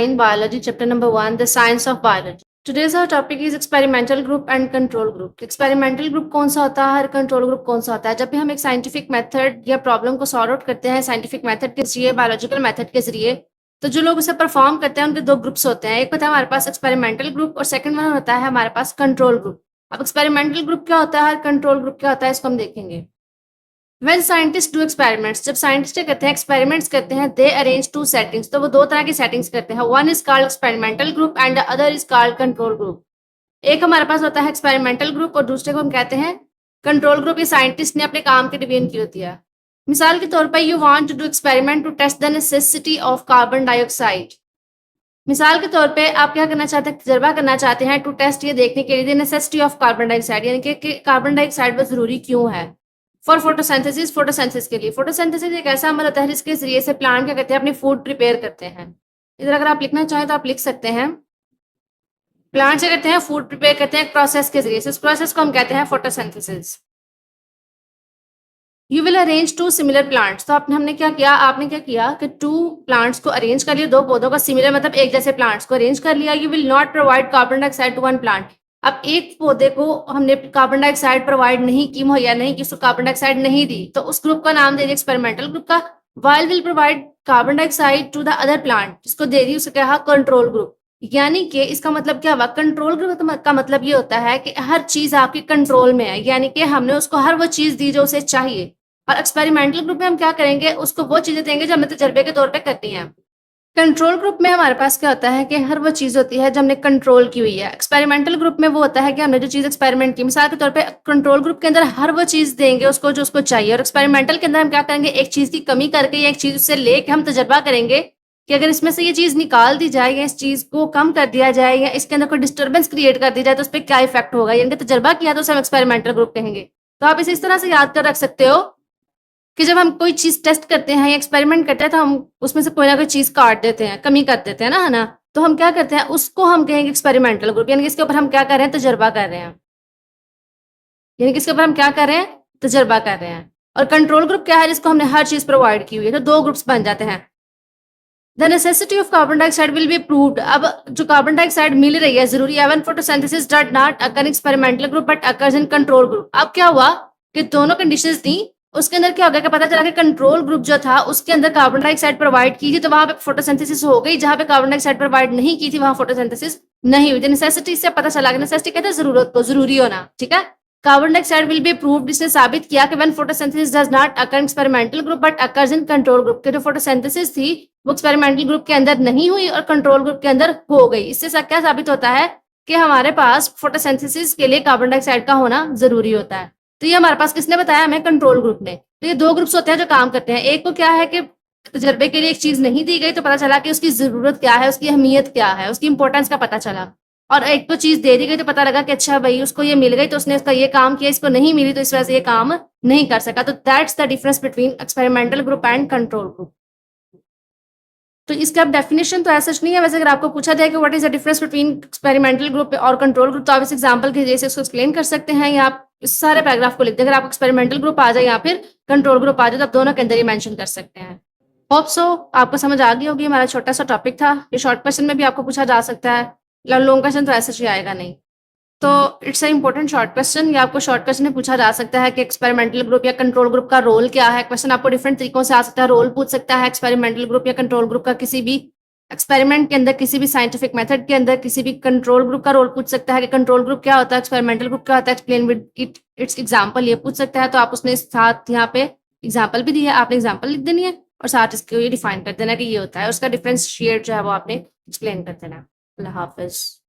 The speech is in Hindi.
in biology, chapter number 1, the science of biology. Today's our topic is experimental group and control group. Experimental group कौन सा होता है और कंट्रोल ग्रुप कौन सा होता है? जब भी हम एक साइंटिफिक मेथड या प्रॉब्लम को सॉल्व आउट करते हैं साइंटिफिक मेथड के जरिए, बायोलॉजिकल मेथड के जरिए, तो जो लोग उसे परफॉर्म करते हैं उनके दो ग्रुप्स होते हैं. एक होता है हमारे पास एक्सपेरिमेंटल ग्रुप और सेकंड वन होता है हमारे पास कंट्रोल ग्रुप. अब एक्सपेरिमेंटल ग्रुप क्या होता है और कंट्रोल ग्रुप क्या होता है इसको हम देखेंगे. When scientists do experiments, जब साइंटिस्ट करते हैं एक्सपेरिमेंट्स करते हैं, दे अरेंज टू सेटिंग्स, तो वो दो तरह की सेटिंग्स करते हैं. One is called experimental group and the other is called control group. एक हमारे पास होता है एक्सपेरिमेंटल ग्रुप और दूसरे को हम कहते हैं कंट्रोल ग्रुप. ये साइंटिस्ट ने अपने काम के डिवीजन की होती है. मिसाल के तौर पर you want to do experiment to test the necessity of carbon dioxide. मिसाल के तौर पे आप क्या करना चाहते हैं, तजर्बा करना चाहते हैं टू टेस्ट, ये देखने के लिए नेसेसिटी ऑफ कार्बन डाइऑक्साइड, यानी कि कार्बन डाइऑक्साइड वो जरूरी क्यों है. फॉर फोटोसिंथेसिस, फोटोसिंथेसिस के लिए. फोटोसिंथेसिस एक ऐसा अमल होता है जिसके जरिए से प्लांट क्या करते हैं, अपनी फूड प्रिपेयर करते हैं. इधर अगर आप लिखना चाहें तो आप लिख सकते हैं प्लांट क्या करते हैं, फूड प्रिपेयर करते हैं एक प्रोसेस के जरिए से. इस प्रोसेस को हम कहते हैं photosynthesis. You will arrange two similar plants. तो हमने क्या किया, आपने क्या किया कि टू प्लांट्स को अरेंज कर लिया, दो पौधों का सिमिलर मतलब एक जैसे प्लांट्स को अरेंज कर लिया. You will not provide carbon dioxide to one plant. अब एक पौधे को हमने कार्बन डाइऑक्साइड प्रोवाइड नहीं की, मुहैया नहीं की, उसको कार्बन डाइऑक्साइड नहीं दी, तो उस ग्रुप का नाम दे दिया एक्सपेरिमेंटल ग्रुप का. While will provide carbon dioxide to the other plant, जिसको दे दी उसको कहा कंट्रोल ग्रुप. यानी कि इसका मतलब क्या हुआ, कंट्रोल ग्रुप का मतलब ये होता है कि हर चीज आपके कंट्रोल में है, यानी कि हमने उसको हर वो चीज दी जो उसे चाहिए. और एक्सपेरिमेंटल ग्रुप में हम क्या करेंगे, उसको वो चीजें देंगे जो हमें तजर्बे के तौर पे करनी है. कंट्रोल ग्रुप में हमारे पास क्या होता है कि हर वो चीज होती है जो हमने कंट्रोल की हुई है. एक्सपेरिमेंटल ग्रुप में वो होता है कि हमने जो चीज एक्सपेरिमेंट की, मिसाल के तौर पे कंट्रोल ग्रुप के अंदर हर वो चीज देंगे उसको जो उसको चाहिए. और एक्सपेरिमेंटल के अंदर हम क्या करेंगे, एक चीज की कमी करके या एक चीज उससे लेके हम तजर्बा करेंगे कि अगर इसमें से ये चीज निकाल दी जाए या इस चीज को कम कर दिया जाए या इसके अंदर कोई डिस्टर्बेंस क्रिएट कर दी जाए तो उस पर क्या इफेक्ट होगा, यानी कि तजर्बा किया तो उसे हम एक्सपेरिमेंटल ग्रुप कहेंगे. तो आप इसे इस तरह से याद कर रख सकते हो कि जब हम कोई चीज टेस्ट करते हैं या एक्सपेरिमेंट करते हैं तो हम उसमें से कोई ना कोई चीज काट देते हैं, कमी कर देते हैं ना, है ना. तो हम क्या करते हैं, उसको हम कहेंगे एक्सपेरिमेंटल ग्रुप, यानी कि इसके ऊपर हम क्या कर रहे हैं, तजर्बा कर रहे हैं. यानी कि इसके ऊपर हम क्या कर रहे हैं, तजर्बा कर रहे हैं. और कंट्रोल ग्रुप क्या है, जिसको हमने हर चीज प्रोवाइड की हुई है. तो दो ग्रुप्स बन जाते हैं. The necessity of carbon dioxide will be proved. अब जो कार्बन डाइऑक्साइड मिल रही है जरूरी है. When photosynthesis does not occur experimental group but occurs in control group. अब क्या हुआ कि दोनों कंडीशंस दी, उसके अंदर क्या हो गया कि पता चला कि कंट्रोल ग्रुप जो था उसके अंदर कार्बन डाइऑक्साइड प्रोवाइड की थी तो वहां पे फोटोसिंथेसिस हो गई. जहां पे कार्बन डाइऑक्साइड प्रोवाइड नहीं की थी वहां फोटोसिंथेसिस नहीं हुई. नेसेसिटी से पता चला कि नेसेसिटी कहते हैं जरूरत को, जरूरी होना, ठीक है. Carbon dioxide will be proved, इसने साबित किया कि when photosynthesis does not occur experimental group but occurs in control group, के जो फोटोसिंथेसिस थी वो एक्सपेरिमेंटल ग्रुप के अंदर नहीं हुई और कंट्रोल ग्रुप के अंदर हो गई. इससे क्या साबित होता है कि हमारे पास फोटोसिंथेसिस के लिए कार्बन डाइऑक्साइड का होना जरूरी होता है. तो ये हमारे पास किसने बताया, हमें कंट्रोल ग्रुप ने. तो ये दो ग्रुप्स होते हैं जो काम करते हैं. एक को क्या है कि तजर्बे के लिए एक चीज नहीं दी गई तो पता चला कि उसकी जरूरत क्या है, उसकी अहमियत क्या है, उसकी इंपॉर्टेंस का पता चला. और एक को चीज दे दी गई तो पता लगा कि अच्छा भाई उसको ये मिल गई तो उसने इसका ये काम किया, इसको नहीं मिली तो इस वजह से ये काम नहीं कर सका. तो that's the difference between experimental group and control group. तो इसका डेफिनेशन तो ऐसा नहीं है. वैसे अगर आपको पूछा जाए कि what is the difference between experimental group और कंट्रोल ग्रुप तो आप इस एग्जांपल के जैसे इसको एक्सप्लेन कर सकते हैं या आप इस सारे पैराग्राफ को लिख दें. अगर आपको एक्सपेरिमेंटल ग्रुप आ जाए या फिर कंट्रोल ग्रुप आ जाए तो आप दोनों के अंदर ही मेंशन कर सकते हैं. होप सो आपको समझ आ गई होगी. हमारा छोटा सा टॉपिक था. ये शॉर्ट क्वेश्चन में भी आपको पूछा जा सकता है, लॉन्ग क्वेश्चन तो ऐसा ही आएगा नहीं. तो it's a important short question. या आपको शॉर्ट क्वेश्चन में पूछा जा सकता है कि एक्सपेरिमेंटल ग्रुप या कंट्रोल ग्रुप का रोल क्या है. क्वेश्चन आपको डिफरेंट तरीकों से आ सकता है. रोल पूछ सकता है एक्सपेरिमेंटल ग्रुप या कंट्रोल ग्रुप का किसी भी एक्सपेरिमेंट के अंदर, किसी भी साइंटिफिक मेथड के अंदर, किसी भी कंट्रोल ग्रुप का रोल पूछ सकता है कि कंट्रोल ग्रुप क्या होता है, एक्सपेरिमेंटल ग्रुप क्या होता है, explain with it it's example, ये पूछ सकता है. तो आप उसने साथ यहाँ पे एग्जांपल भी दी है, आपने एग्जांपल लिख देनी है और साथ इसको ये डिफाइन कर देना कि ये होता है. उसका डिफरेंशिएट जो है वो आपने एक्सप्लेन कर देना. अल्लाह हाफिज.